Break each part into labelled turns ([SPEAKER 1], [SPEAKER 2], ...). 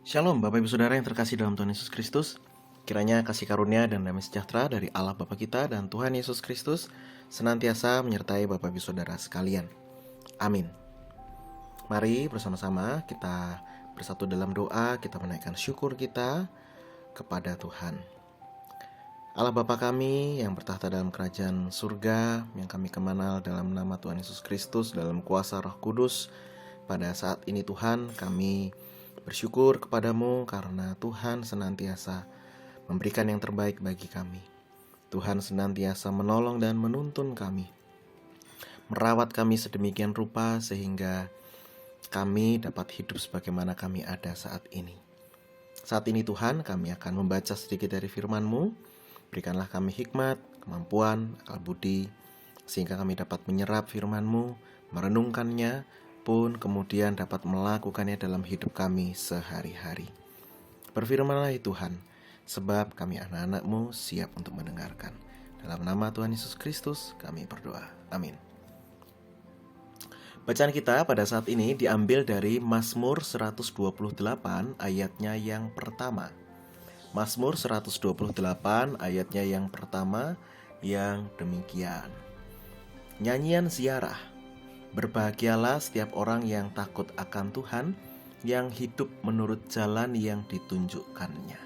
[SPEAKER 1] Shalom Bapak Ibu Saudara yang terkasih dalam Tuhan Yesus Kristus. Kiranya kasih karunia dan damai sejahtera dari Allah Bapa kita dan Tuhan Yesus Kristus senantiasa menyertai Bapak Ibu Saudara sekalian. Amin. Mari bersama-sama kita bersatu dalam doa, kita menaikkan syukur kita kepada Tuhan. Allah Bapa kami yang bertahta dalam kerajaan surga, yang kami kenal dalam nama Tuhan Yesus Kristus, dalam kuasa Roh Kudus, pada saat ini Tuhan kami bersyukur kepadamu karena Tuhan senantiasa memberikan yang terbaik bagi kami. Tuhan senantiasa menolong dan menuntun kami, merawat kami sedemikian rupa sehingga kami dapat hidup sebagaimana kami ada saat ini. Saat ini Tuhan, kami akan membaca sedikit dari firman-Mu. Berikanlah kami hikmat, kemampuan, akal budi, sehingga kami dapat menyerap firman-Mu, merenungkannya, pun kemudian dapat melakukannya dalam hidup kami sehari-hari. Berfirmanlah Tuhan, sebab kami anak-anak-Mu siap untuk mendengarkan. Dalam nama Tuhan Yesus Kristus kami berdoa. Amin. Bacaan kita pada saat ini diambil dari Mazmur 128 ayatnya yang pertama. Mazmur 128 ayatnya yang pertama yang demikian. Nyanyian ziarah. Berbahagialah setiap orang yang takut akan Tuhan, yang hidup menurut jalan yang ditunjukkannya.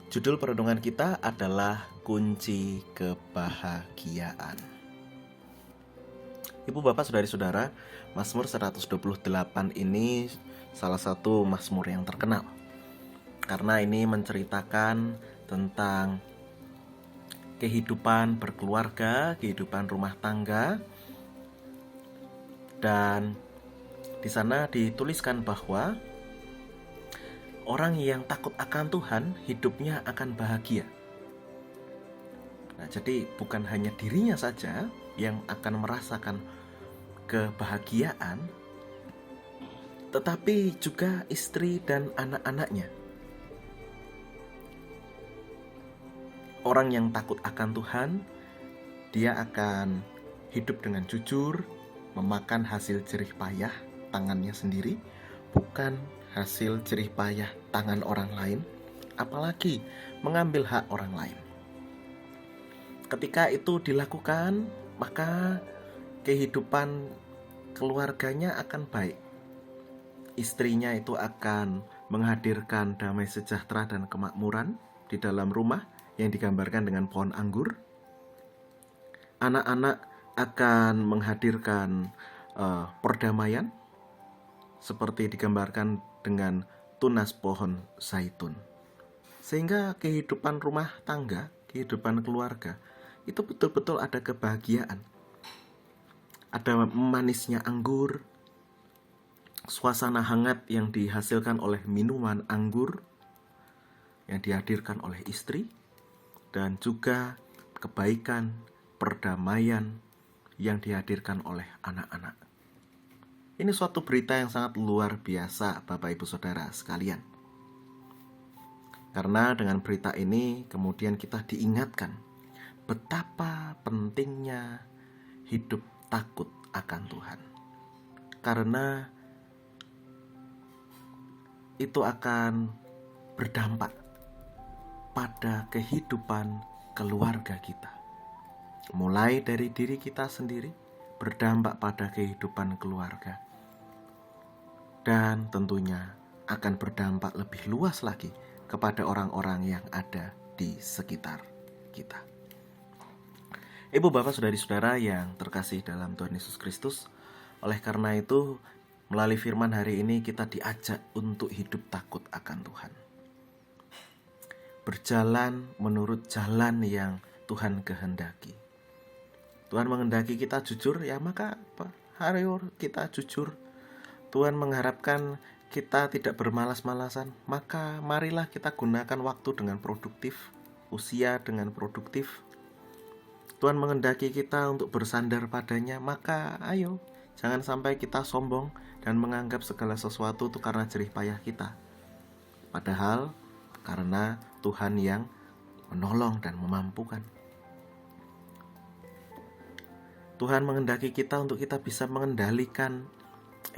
[SPEAKER 1] Judul perenungan kita adalah kunci kebahagiaan. Ibu bapak saudari-saudara, Mazmur 128 ini salah satu mazmur yang terkenal, karena ini menceritakan tentang kehidupan berkeluarga, kehidupan rumah tangga. Dan di sana dituliskan bahwa orang yang takut akan Tuhan hidupnya akan bahagia. Nah, jadi bukan hanya dirinya saja yang akan merasakan kebahagiaan, tetapi juga istri dan anak-anaknya. Orang yang takut akan Tuhan, dia akan hidup dengan jujur, memakan hasil jerih payah tangannya sendiri, bukan hasil jerih payah tangan orang lain, apalagi mengambil hak orang lain. Ketika itu dilakukan, maka kehidupan keluarganya akan baik. Istrinya itu akan menghadirkan damai sejahtera dan kemakmuran di dalam rumah yang digambarkan dengan pohon anggur. Anak-anak akan menghadirkan perdamaian seperti digambarkan dengan tunas pohon zaitun. Sehingga kehidupan rumah tangga, kehidupan keluarga itu betul-betul ada kebahagiaan. Ada manisnya anggur, suasana hangat yang dihasilkan oleh minuman anggur yang dihadirkan oleh istri, dan juga kebaikan, perdamaian yang dihadirkan oleh anak-anak. Ini suatu berita yang sangat luar biasa Bapak Ibu Saudara sekalian. Karena dengan berita ini kemudian kita diingatkan betapa pentingnya hidup takut akan Tuhan. Karena itu akan berdampak pada kehidupan keluarga kita. Mulai dari diri kita sendiri, berdampak pada kehidupan keluarga, dan tentunya akan berdampak lebih luas lagi kepada orang-orang yang ada di sekitar kita. Ibu bapak saudari-saudara yang terkasih dalam Tuhan Yesus Kristus, oleh karena itu melalui firman hari ini kita diajak untuk hidup takut akan Tuhan, berjalan menurut jalan yang Tuhan kehendaki. Tuhan menghendaki kita jujur, ya maka hari kita jujur. Tuhan mengharapkan kita tidak bermalas-malasan, maka marilah kita gunakan waktu dengan produktif, usia dengan produktif. Tuhan menghendaki kita untuk bersandar padanya, maka ayo jangan sampai kita sombong dan menganggap segala sesuatu itu karena jerih payah kita. Padahal karena Tuhan yang menolong dan memampukan. Tuhan menghendaki kita untuk kita bisa mengendalikan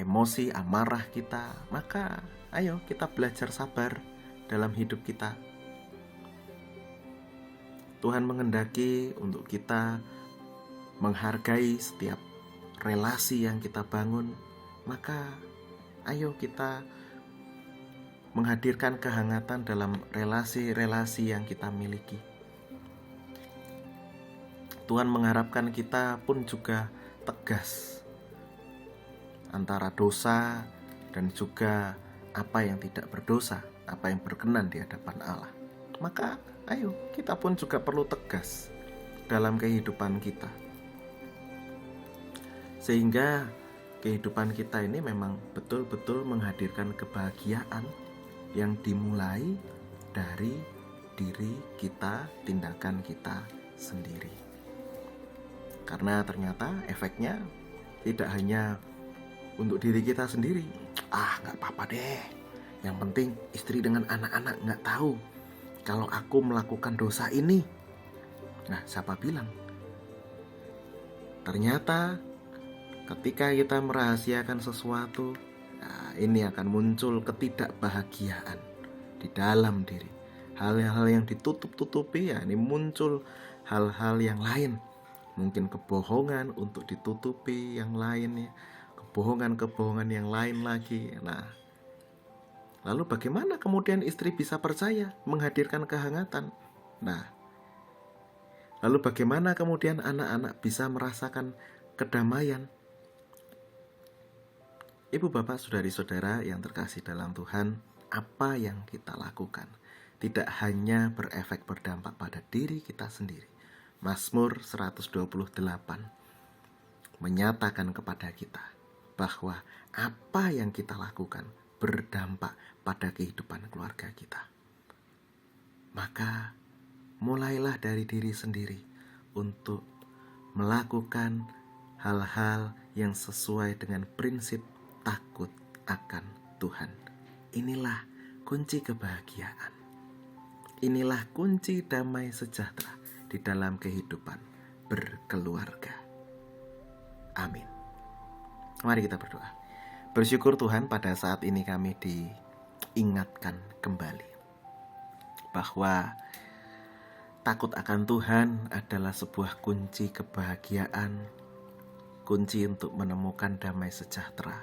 [SPEAKER 1] emosi, amarah kita. Maka ayo kita belajar sabar dalam hidup kita. Tuhan menghendaki untuk kita menghargai setiap relasi yang kita bangun. Maka ayo kita menghadirkan kehangatan dalam relasi-relasi yang kita miliki. Tuhan mengharapkan kita pun juga tegas antara dosa dan juga apa yang tidak berdosa, apa yang berkenan di hadapan Allah. Maka ayo kita pun juga perlu tegas dalam kehidupan kita, sehingga kehidupan kita ini memang betul-betul menghadirkan kebahagiaan yang dimulai dari diri kita, tindakan kita sendiri. Karena ternyata efeknya tidak hanya untuk diri kita sendiri. Gak apa-apa deh, yang penting istri dengan anak-anak gak tahu kalau aku melakukan dosa ini. Nah, siapa bilang? Ternyata ketika kita merahasiakan sesuatu, ini akan muncul ketidakbahagiaan di dalam diri. Hal-hal yang ditutup-tutupi, ini muncul hal-hal yang lain. Mungkin kebohongan untuk ditutupi yang lainnya, kebohongan-kebohongan yang lain lagi. Nah, lalu bagaimana kemudian istri bisa percaya menghadirkan kehangatan? Nah, lalu bagaimana kemudian anak-anak bisa merasakan kedamaian? Ibu, bapak, saudari-saudara yang terkasih dalam Tuhan, apa yang kita lakukan tidak hanya berefek berdampak pada diri kita sendiri. Mazmur 128 menyatakan kepada kita bahwa apa yang kita lakukan berdampak pada kehidupan keluarga kita. Maka mulailah dari diri sendiri untuk melakukan hal-hal yang sesuai dengan prinsip takut akan Tuhan. Inilah kunci kebahagiaan. Inilah kunci damai sejahtera di dalam kehidupan berkeluarga. Amin. Mari kita berdoa. Bersyukur Tuhan, pada saat ini kami diingatkan kembali bahwa takut akan Tuhan adalah sebuah kunci kebahagiaan, kunci untuk menemukan damai sejahtera.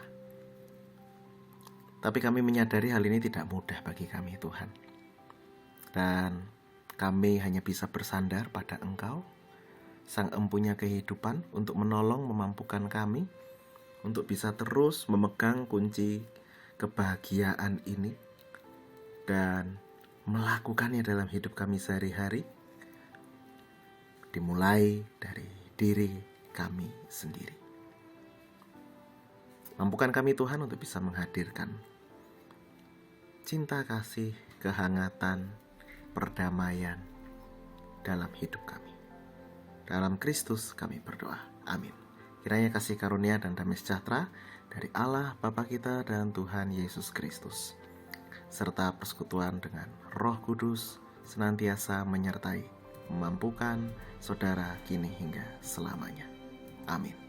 [SPEAKER 1] Tapi kami menyadari hal ini tidak mudah bagi kami, Tuhan. Dan kami hanya bisa bersandar pada Engkau, Sang Empunya kehidupan, untuk menolong memampukan kami untuk bisa terus memegang kunci kebahagiaan ini dan melakukannya dalam hidup kami sehari-hari, dimulai dari diri kami sendiri. Mampukan kami Tuhan untuk bisa menghadirkan cinta kasih, kehangatan, perdamaian dalam hidup kami. Dalam Kristus kami berdoa. Amin. Kiranya kasih karunia dan damai sejahtera dari Allah Bapa kita dan Tuhan Yesus Kristus, serta persekutuan dengan Roh Kudus senantiasa menyertai, memampukan saudara kini hingga selamanya. Amin.